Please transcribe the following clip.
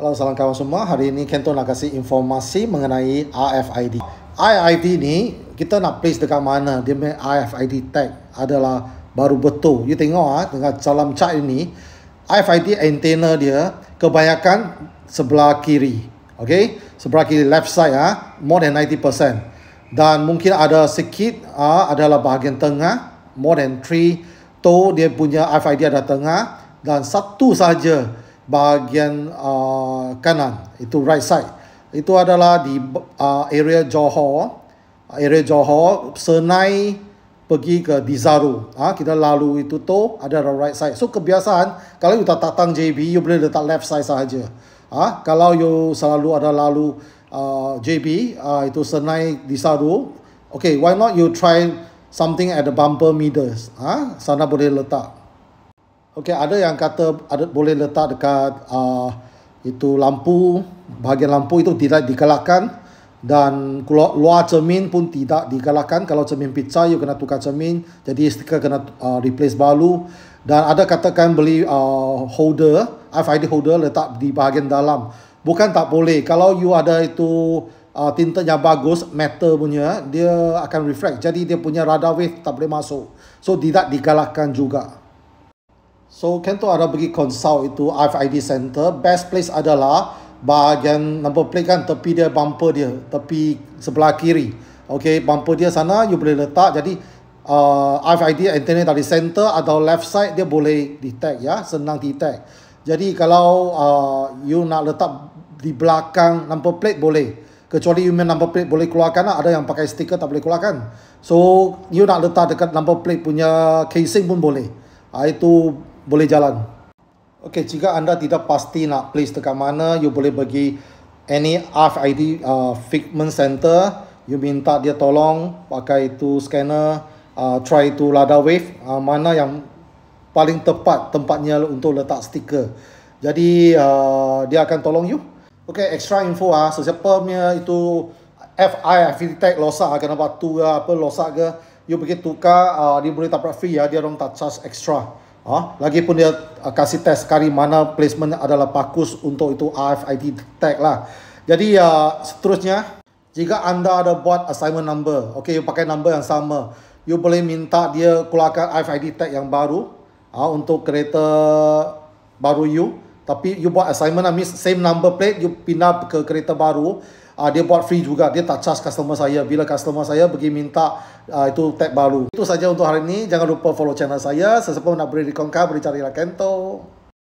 Halo, salam kawan semua. Hari ini Kento nak kasih informasi mengenai RFID. RFID ni kita nak place dekat mana? Dia punya RFID tag adalah baru betul. You tengok dengan dalam chart ini, RFID antenna dia kebanyakan sebelah kiri. Okay, sebelah kiri left side more than 90%. Dan mungkin ada sikit adalah bahagian tengah, more than 3 toe dia punya RFID ada tengah, dan satu saja bahagian kanan, itu right side. Itu adalah di area Johor. Area Johor, Senai pergi ke Desaru. Kita lalu itu tu ada right side. So kebiasaan kalau you tak datang JB, you boleh letak left side sahaja. Kalau you selalu ada lalu JB, itu Senai Desaru, okay, why not you try something at the bumper meters. Sana boleh letak. Okey, ada yang kata boleh letak dekat itu lampu, bahagian lampu itu tidak digalakkan, dan luar cermin pun tidak digalakkan. Kalau cermin pecah, you kena tukar cermin, jadi stiker kena replace baru. Dan ada katakan beli holder, RFID holder letak di bahagian dalam. Bukan tak boleh. Kalau you ada itu tinta yang bagus, metal punya, dia akan reflect. Jadi dia punya radar wave tak boleh masuk. So tidak digalakkan juga. So, Kento ada pergi consult itu RFID center. Best place adalah bahagian number plate kan, tepi dia, bumper dia, tepi sebelah kiri. Okay, bumper dia sana you boleh letak. Jadi RFID antenna dari center atau left side dia boleh detect ya, senang detect. Jadi kalau you nak letak di belakang number plate boleh. Kecuali you number plate boleh keluarkan, ada yang pakai stiker tak boleh keluarkan. So, you nak letak dekat number plate punya casing pun boleh. Itu boleh jalan. Okey, jika anda tidak pasti nak place dekat mana, you boleh pergi any RFID fitment center. You minta dia tolong pakai itu scanner, try itu radar wave, mana yang paling tepat tempatnya untuk letak stiker. Jadi dia akan tolong you. Okey, extra info sesiapa punya itu RFID tag losak, kena batu ke apa losak ke, you pergi tukar, dia boleh dapat free ya, dia orang tak charge extra. Lagipun dia kasih test kali mana placement adalah bagus untuk itu RFID tag lah. Jadi seterusnya, jika anda ada buat assignment number, okay, you pakai number yang sama, you boleh minta dia keluarkan RFID tag yang baru untuk kereta baru you. Tapi you buat assignment, same number plate, you pindah ke kereta baru, dia buat free juga. Dia tak charge customer saya bila customer saya pergi minta itu tag baru. Itu saja untuk hari ini. Jangan lupa follow channel saya. Sesiapa nak beri rekonkar, beri carilah Kento.